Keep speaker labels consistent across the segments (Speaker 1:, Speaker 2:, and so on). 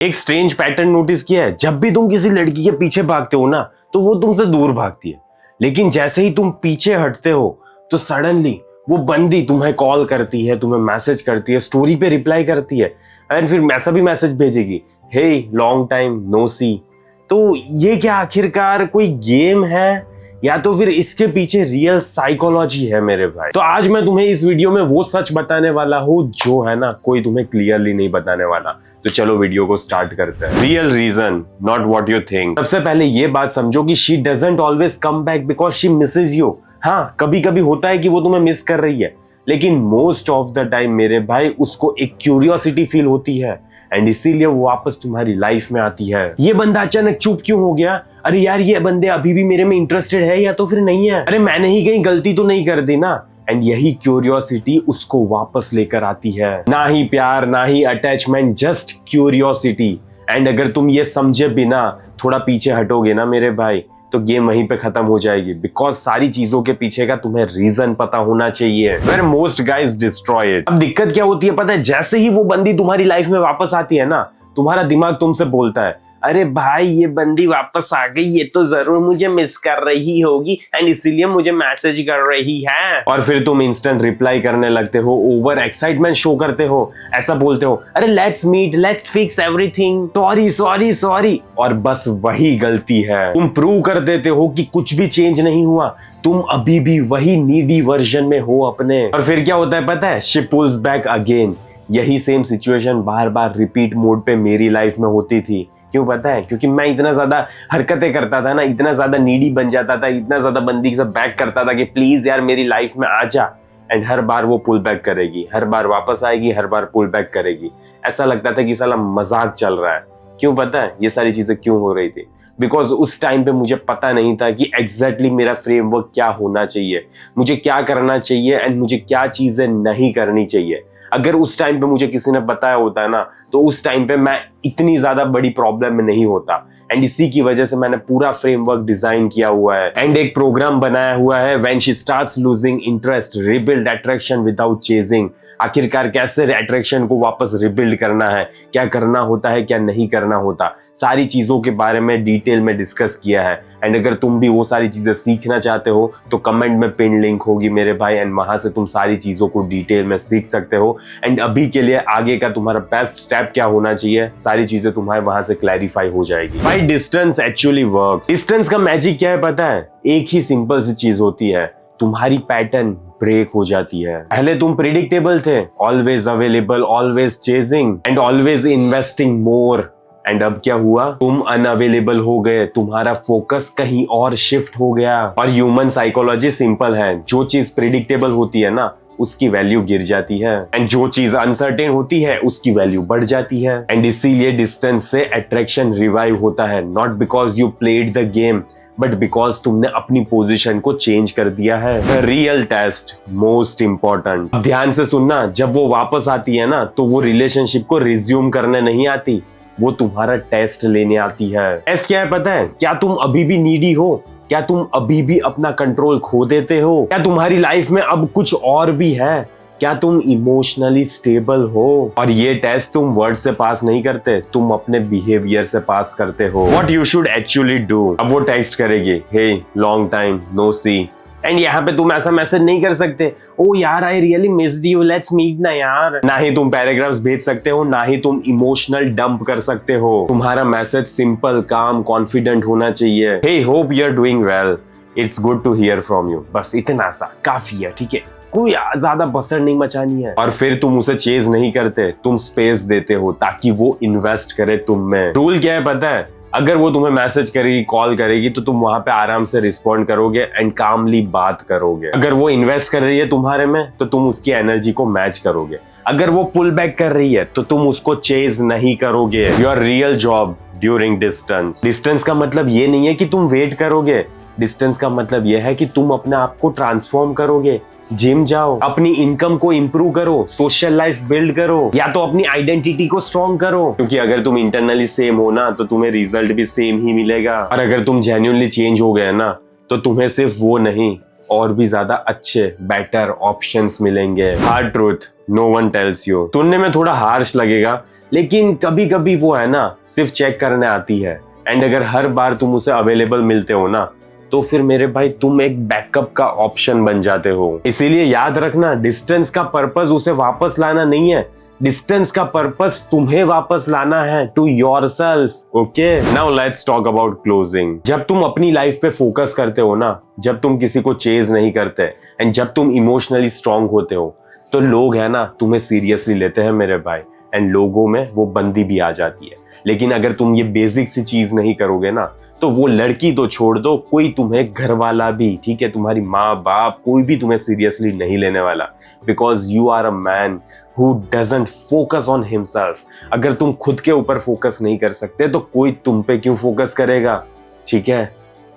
Speaker 1: एक strange pattern notice किया है, जब भी तुम किसी लड़की के पीछे भागते हो ना तो वो तुमसे दूर भागती है, लेकिन जैसे ही तुम पीछे हटते हो तो सडनली वो बंदी तुम्हें कॉल करती है, तुम्हें मैसेज करती है, स्टोरी पे रिप्लाई करती है एंड फिर ऐसा भी मैसेज भेजेगी, हे लॉन्ग टाइम नो सी। तो ये क्या आखिरकार कोई गेम है या तो फिर इसके पीछे रियल साइकोलॉजी है मेरे भाई? तो आज मैं तुम्हें इस वीडियो में वो सच बताने वाला हूँ जो है ना कोई तुम्हें क्लियरली नहीं बताने वाला। तो चलो वीडियो को स्टार्ट करते हैं। Real reason not what you think. सबसे पहले ये बात समझो कि she doesn't always come back because she misses you. हाँ, कभी कभी होता है कि वो तुम्हें मिस कर रही है, लेकिन मोस्ट ऑफ द टाइम मेरे भाई उसको एक क्यूरियोसिटी फील होती है एंड इसीलिए वो वापस तुम्हारी लाइफ में आती है। ये बंदा अचानक चुप क्यों हो गया? अरे यार, ये बंदे अभी भी मेरे में इंटरेस्टेड है या तो फिर नहीं है? अरे मैंने ही कहीं गलती तो नहीं कर दी ना? एंड यही क्यूरियोसिटी उसको वापस लेकर आती है। ना ही प्यार, ना ही अटैचमेंट, जस्ट क्यूरियोसिटी। एंड अगर तुम ये समझे बिना थोड़ा पीछे हटोगे ना मेरे भाई, तो गेम वहीं पे खत्म हो जाएगी। बिकॉज सारी चीजों के पीछे का तुम्हें रीजन पता होना चाहिए। Where most guys destroy it. अब दिक्कत क्या होती है पता है? जैसे ही वो बंदी तुम्हारी लाइफ में वापस आती है ना, तुम्हारा दिमाग तुमसे बोलता है, अरे भाई ये बंदी वापस आ गई, ये तो जरूर मुझे मिस कर रही होगी एंड इसीलिए मुझे मैसेज कर रही है। और फिर तुम इंस्टेंट रिप्लाई करने लगते हो, ओवर एक्साइटमेंट शो करते हो, ऐसा बोलते हो, अरे let's meet, let's fix everything, sorry sorry sorry. और बस वही गलती है, तुम प्रूव कर देते हो कि कुछ भी चेंज नहीं हुआ, तुम अभी भी वही नीडी वर्जन में हो अपने। और फिर क्या होता है पता है? She pulls back again. यही सेम सिचुएशन बार बार रिपीट मोड पे मेरी लाइफ में होती थी। क्यों पता है? क्योंकि मैं इतना ज्यादा हरकतें करता था ना, इतना ज्यादा नीडी बन जाता था, इतना ज्यादा बंदी से बैक करता था कि प्लीज यार मेरी लाइफ में आ जा। एंड हर बार वो पुल बैक करेगी, हर बार वापस आएगी, हर बार पुल बैक करेगी। ऐसा लगता था कि साला मजाक चल रहा है। क्यों पता है ये सारी चीजें क्यों हो रही थी? बिकॉज उस टाइम पे मुझे पता नहीं था कि एग्जैक्टली मेरा फ्रेमवर्क क्या होना चाहिए, मुझे क्या करना चाहिए एंड मुझे क्या चीजें नहीं करनी चाहिए। अगर उस टाइम पे मुझे किसी ने बताया होता है ना, तो उस टाइम पे मैं इतनी ज्यादा बड़ी प्रॉब्लम में नहीं होता। एंड इसी की वजह से मैंने पूरा फ्रेमवर्क डिजाइन किया हुआ है एंड एक प्रोग्राम बनाया हुआ है, when she starts losing interest, rebuild attraction without chasing. आखिरकार कैसे अट्रैक्शन को वापस रिबिल्ड करना है, क्या करना होता है, क्या नहीं करना होता, सारी चीजों के बारे में डिटेल में डिस्कस किया है। एंड अगर तुम भी वो सारी चीजें सीखना चाहते हो तो कमेंट में पिन लिंक होगी मेरे भाई, एंड वहां से तुम सारी चीजों को डिटेल में सीख सकते हो। एंड अभी के लिए आगे का तुम्हारा बेस्ट स्टेप क्या होना चाहिए, सारी चीजें तुम्हारे वहां से क्लैरिफाई हो जाएगी। भाई डिस्टेंस एक्चुअली वर्क्स। डिस्टेंस का मैजिक क्या है पता है? एक ही सिंपल सी चीज होती है, तुम्हारी पैटर्न ब्रेक हो जाती है। पहले तुम प्रिडिक्टेबल थे, always available, always chasing and always investing more. And अब क्या हुआ? तुम अनअवेलेबल हो गए, तुम्हारा फोकस कहीं और शिफ्ट हो गया। और ह्यूमन साइकोलॉजी सिंपल है, जो चीज प्रिडिक्टेबल होती है ना उसकी वैल्यू गिर जाती है एंड जो चीज अनसर्टेन होती है उसकी वैल्यू बढ़ जाती है। एंड इसीलिए डिस्टेंस से अट्रैक्शन रिवाइव होता है, not because you played the game but because तुमने अपनी पोजीशन को चेंज कर दिया है। The real test most important. ध्यान से सुनना, जब वो वापस आती है ना तो वो रिलेशनशिप को रिज्यूम करने नहीं आती, वो तुम्हारा टेस्ट लेने आती है। टेस्ट क्या है पता है? क्या तुम अभी भी नीडी हो? क्या तुम अभी भी अपना कंट्रोल खो देते हो? क्या तुम्हारी लाइफ में अब कुछ और भी है? क्या तुम इमोशनली स्टेबल हो? और ये टेस्ट तुम वर्ड से पास नहीं करते, तुम अपने बिहेवियर से पास करते हो। What you should actually do. अब वो टेक्स्ट करेगी, hey long time no see. And यहाँ पे तुम ऐसा मैसेज नहीं कर सकते, ओ यार I really missed you, let's meet ना यार। ना ही तुम पैराग्राफ्स भेज सकते हो, ना ही तुम इमोशनल डंप कर सकते हो। तुम्हारा मैसेज सिंपल, काम, कॉन्फिडेंट होना चाहिए। Hey hope you are doing well, it's good to hear from you. बस इतना सा काफी है, ठीक है? कोई ज्यादा बसर नहीं मचानी है। और फिर तुम उसे चेज नहीं करते, तुम स्पेस देते हो ताकि वो इन्वेस्ट करे तुम में। रूल क्या है पता है? अगर वो तुम्हें मैसेज करेगी, कॉल करेगी, तो तुम वहां पे आराम से रिस्पॉन्ड करोगे एंड कामली बात करोगे। अगर वो इन्वेस्ट कर रही है तुम्हारे में तो तुम उसकी एनर्जी को मैच करोगे। अगर वो पुल बैक कर रही है तो तुम उसको चेज नहीं करोगे। Your real job during distance. Distance का मतलब ये नहीं है कि तुम वेट करोगे, डिस्टेंस का मतलब यह है कि तुम अपने आप को ट्रांसफॉर्म करोगे। जिम जाओ, अपनी इनकम को इंप्रूव करो, सोशल लाइफ बिल्ड करो, या तो अपनी आइडेंटिटी को स्ट्रॉन्ग करो। क्योंकि अगर तुम इंटरनली सेम हो ना तो तुम्हें रिजल्ट भी सेम ही मिलेगा। और अगर तुम जेन्युइनली चेंज हो गए ना तो तुम्हें सिर्फ वो नहीं, और भी ज्यादा अच्छे बेटर ऑप्शंस मिलेंगे। Hard truth, no one tells you. सुनने में थोड़ा हार्श लगेगा, लेकिन कभी कभी वो है ना सिर्फ चेक करने आती है, एंड अगर हर बार तुम उसे अवेलेबल मिलते हो ना, तो फिर मेरे भाई तुम एक बैकअप का ऑप्शन बन जाते हो। इसीलिए याद रखना, डिस्टेंस का पर्पस उसे वापस लाना नहीं है, डिस्टेंस का पर्पस तुम्हें वापस लाना है to yourself. Okay, now let's talk about closing. जब तुम अपनी लाइफ पे फोकस करते हो ना, जब तुम किसी को चेज नहीं करते, एंड जब तुम इमोशनली स्ट्रांग होते हो, तो लोग है ना तुम्हें सीरियसली लेते हैं मेरे भाई, एंड लोगों में वो बंदी भी आ जाती है। लेकिन अगर तुम ये बेसिक सी चीज नहीं करोगे ना, तो वो लड़की तो छोड़ दो, कोई तुम्हें घर वाला भी, ठीक है, तुम्हारी माँ बाप, कोई भी तुम्हें सीरियसली नहीं लेने वाला, because you are a man who doesn't focus on himself. अगर तुम खुद के ऊपर फोकस नहीं कर सकते, तो कोई तुम पे क्यों फोकस करेगा, ठीक है।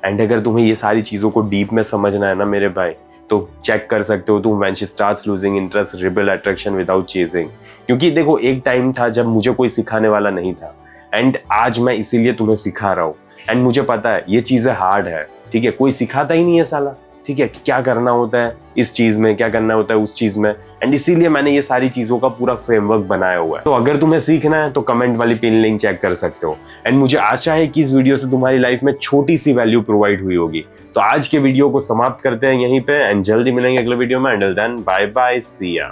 Speaker 1: एंड अगर तुम्हें ये सारी चीजों को डीप में समझना है ना मेरे भाई, तो चेक कर सकते हो तुम when she starts losing interest, rebel attraction without chasing. क्योंकि देखो, एक टाइम था जब मुझे कोई सिखाने वाला नहीं था, एंड आज मैं इसीलिए तुम्हें सिखा रहा हूँ। एंड मुझे पता है ये चीजें हार्ड है, ठीक है, कोई सिखाता ही नहीं है साला, ठीक है, क्या करना होता है इस चीज में, क्या करना होता है उस चीज में, एंड इसीलिए मैंने ये सारी चीजों का पूरा फ्रेमवर्क बनाया हुआ है। तो अगर तुम्हें सीखना है तो कमेंट वाली पिन लिंक चेक कर सकते हो। एंड मुझे आशा है कि इस वीडियो से तुम्हारी लाइफ में छोटी सी वैल्यू प्रोवाइड हुई होगी। तो आज के वीडियो को समाप्त करते हैं यहीं पे, एंड जल्दी मिलेंगे अगले वीडियो में। अंटिल देन, बाय बाय, सी या।